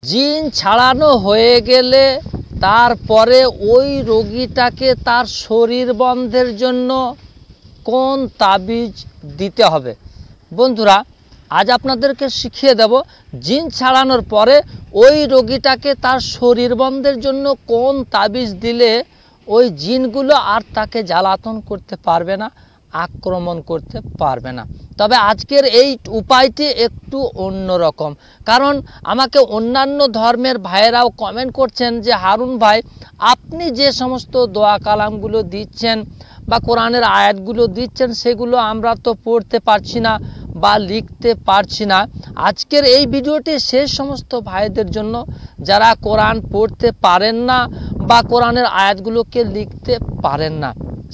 জিন ছাড়ানো হয়ে গেলে তারপরে ওই রোগীটাকে তার শরীর বন্ধের জন্য কোন তাবিজ দিতে হবে। বন্ধুরা, আজ আপনাদেরকে শিখিয়ে দেব জিন ছাড়ানোর পরে ওই রোগীটাকে তার শরীর বন্ধের জন্য কোন তাবিজ দিলে ওই জিনগুলো আর তাকে জ্বালাতন করতে পারবে না, আক্রমণ করতে পারবে না। তবে আজকের এই উপায়টি একটু অন্যরকম, কারণ আমাকে অন্যান্য ধর্মের ভাইয়েরাও কমেন্ট করছেন যে হারুন ভাই, আপনি যে সমস্ত দোয়া কালামগুলো দিচ্ছেন বা কোরআনের আয়াতগুলো দিচ্ছেন সেগুলো আমরা তো পড়তে পারছি না বা লিখতে পারছি না। আজকের এই ভিডিওটি সেই সমস্ত ভাইদের জন্য যারা কোরআন পড়তে পারেন না বা কোরআনের আয়াতগুলোকে লিখতে পারেন না।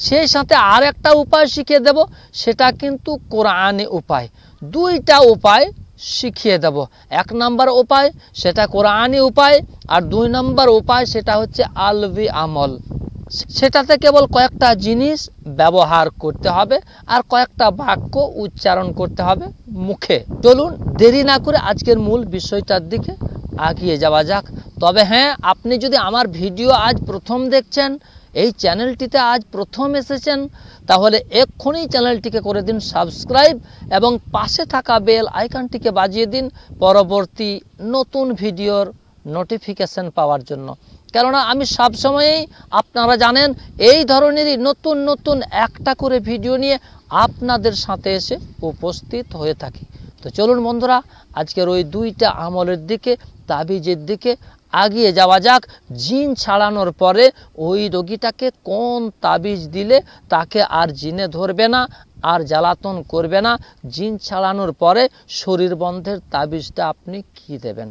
সেই সাথে আর একটা উপায় শিখিয়ে দেব, সেটা কিন্তু কোরআনি উপায়। দুইটা উপায় শিখিয়ে দেব। এক নম্বর উপায় সেটা কোরআনি উপায়, আর দুই নম্বর উপায় সেটা হচ্ছে আলভি আমল। সেটাতে কেবল কয়েকটা জিনিস ব্যবহার করতে হবে আর কয়েকটা বাক্য উচ্চারণ করতে হবে মুখে। চলুন দেরি না করে আজকের মূল বিষয়টার দিকে এগিয়ে যাওয়া যাক। তবে হ্যাঁ, আপনি যদি আমার ভিডিও আজ প্রথম দেখছেন, এই চ্যানেলটিতে আজ প্রথম এসেছেন, তাহলে এক্ষুনি চ্যানেলটিকে করে দিন সাবস্ক্রাইব এবং পাশে থাকা বেল আইকনটিকে বাজিয়ে দিন পরবর্তী নতুন ভিডিওর নোটিফিকেশন পাওয়ার জন্য। কেননা আমি সবসময়ই, আপনারা জানেন, এই ধরনেরই নতুন নতুন একটা করে ভিডিও নিয়ে আপনাদের সাথে এসে উপস্থিত হয়ে থাকি। তো চলুন বন্ধুরা, আজকের ওই দুইটা আমলের দিকে, তাবিজের দিকে এগিয়ে যাওয়া যাক। জিন ছাড়ানোর পরে ওই রোগীটাকে কোন তাবিজ দিলে তাকে আর জিনে ধরবে না, আর জ্বালাতন করবে না। জিন ছাড়ানোর পরে শরীর বন্ধের তাবিজটা আপনি কি দেবেন।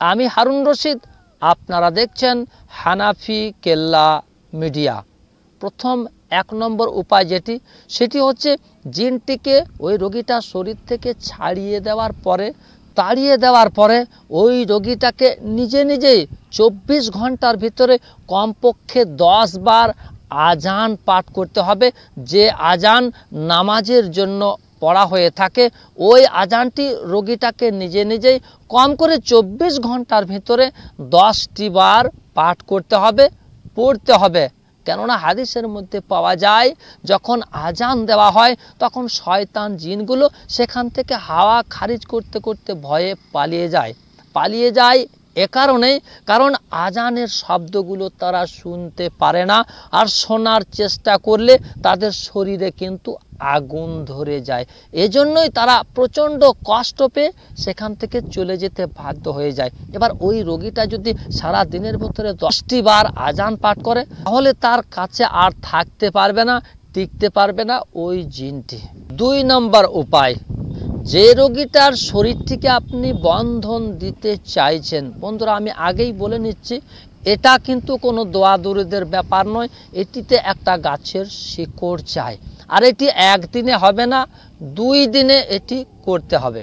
আমি হারুন রশিদ, আপনারা দেখছেন হানাফি কেল্লা মিডিয়া। প্রথম এক নম্বর উপায় যেটি, সেটি হচ্ছে জিনটিকে ওই রোগীটার শরীর থেকে তাড়িয়ে দেওয়ার পরে ওই রোগীটাকে নিজে নিজেই 24 ঘন্টার ভিতরে কমপক্ষে 10 বার আজান পাঠ করতে হবে। যে আজান নামাজের জন্য পড়া হয়ে থাকে, ওই আজানটি রোগীটাকে নিজে নিজেই কম করে 24 ঘন্টার ভিতরে 10টি বার পাঠ করতে হবে, পড়তে হবে। কেননা হাদিসের মধ্যে পাওয়া যায়, যখন আজান দেওয়া হয় তখন শয়তান জিনগুলো সেখান থেকে হাওয়া খারিজ করতে করতে ভয়ে পালিয়ে যায়। এ কারণেই, কারণ আজানের শব্দগুলো তারা শুনতে পারে না, আর শোনার চেষ্টা করলে তাদের শরীরে কিন্তু আগুন ধরে যায়। এজন্যই তারা প্রচণ্ড কষ্ট পেয়ে সেখান থেকে চলে যেতে বাধ্য হয়ে যায়। এবার ওই রোগীটা যদি সারা দিনের ভিতরে 10টি বার আজান পাঠ করে, তাহলে তার কাছে আর থাকতে পারবে না, টিকতে পারবে না ওই জিনটি। 2 নম্বর উপায়, যে রোগীটার শরীরটিকে আপনি বন্ধন দিতে চাইছেন, বন্ধুরা আমি আগেই বলে নিচ্ছি, এটা কিন্তু কোনো দোয়া দরুদের ব্যাপার নয়। এটিতে একটা গাছের শিকড় চাই, আর এটি একদিনে হবে না, 2 দিনে এটি করতে হবে।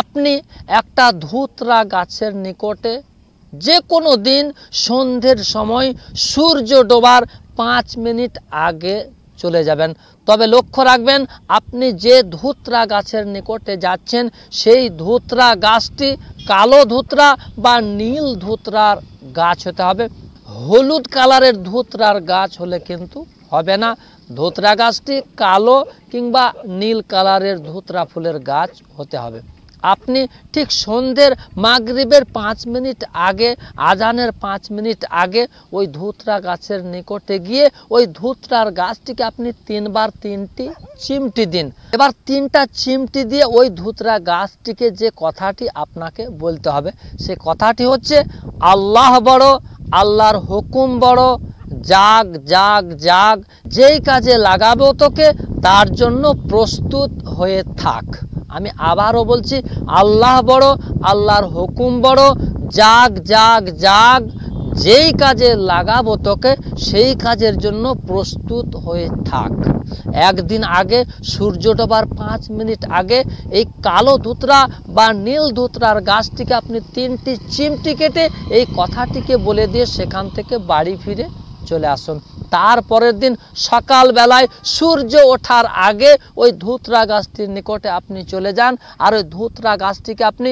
আপনি একটা ধুতরা গাছের নিকটে যে কোনো দিন সন্ধ্যের সময় সূর্য ডোবার 5 মিনিট আগে চলে যাবেন। তবে লক্ষ্য রাখবেন, আপনি যে ধুতরা গাছের নিকটে যাচ্ছেন সেই ধুতরা গাছটি কালো ধুতরা বা নীল ধুতরার গাছ হতে হবে। হলুদ কালারের ধুতরার গাছ হলে কিন্তু হবে না। ধুতরা গাছটি কালো কিংবা নীল কালারের ধুতরা ফুলের গাছ হতে হবে। আপনি ঠিক সন্ধ্যের মাগরিবের 5 মিনিট আগে, আজানের 5 মিনিট আগে ওই ধুতরা গাছের নিকটে গিয়ে ওই ধুতরার গাছটিকে আপনি 3 বার 3টি চিমটি দিন। এবার 3টা চিমটি দিয়ে ওই ধুতরা গাছটিকে যে কথাটি আপনাকে বলতে হবে, সে কথাটি হচ্ছে, আল্লাহ বড়, আল্লাহর হুকুম বড়, জাগ জাগ জাগ, যেই কাজে লাগাবো তোকে তার জন্য প্রস্তুত হয়ে থাক। আমি আবারও বলছি, আল্লাহ বড়, আল্লাহর হুকুম বড়, জাগ জাগ জাগ, যেই কাজে লাগাবো তোকে সেই কাজের জন্য প্রস্তুত হয়ে থাক। একদিন আগে, সূর্য ডোবার 5 মিনিট আগে এই কালো ধুতরা বা নীল ধুতরার গাছটিকে আপনি 3টি চিমটি কেটে এই কথাটিকে বলে দিয়ে সেখান থেকে বাড়ি ফিরে চলে আসুন। তারপরের দিন সকালবেলায় সূর্য ওঠার আগে ওই ধুতরা গাছটির নিকটে আপনি চলে যান, আর ওই ধুতরা গাছটিকে আপনি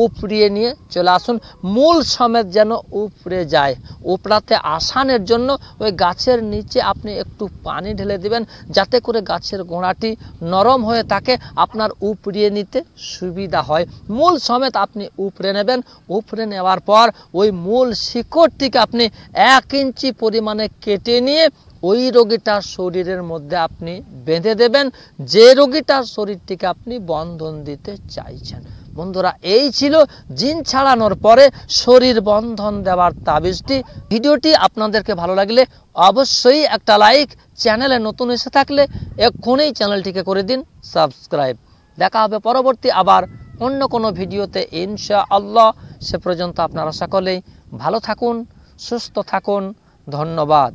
উপড়িয়ে নিয়ে চলে আসুন, মূল সমেত যেন উপড়ে যায়। উপড়াতে আসানের জন্য ওই গাছের নিচে আপনি একটু পানি ঢেলে দিবেন, যাতে করে গাছের গোড়াটি নরম হয়ে থাকে, আপনার উপড়িয়ে নিতে সুবিধা হয়। মূল সমেত আপনি উপড়ে নেবেন। উপড়ে নেওয়ার পর ওই মূল শিকড়টিকে আপনি 1 ইঞ্চি পরিমাণে কেটে নিয়ে ওই রোগীটার শরীরের মধ্যে আপনি বেঁধে দেবেন, যে রোগীটার শরীরটিকে আপনি বন্ধন দিতে চাইছেন। বন্ধুরা, এই ছিল জিন ছাড়ানোর পরে শরীর বন্ধন দেওয়ার তাবিজটি। ভিডিওটি আপনাদেরকে ভালো লাগলে অবশ্যই একটা লাইক, চ্যানেলে নতুন এসে থাকলে এক্ষুনি চ্যানেলটিকে করে দিন সাবস্ক্রাইব। দেখা হবে পরবর্তী আবার অন্য কোনো ভিডিওতে ইনশাআল্লাহ। সে পর্যন্ত আপনারা সকলেই ভালো থাকুন, সুস্থ থাকুন। ধন্যবাদ।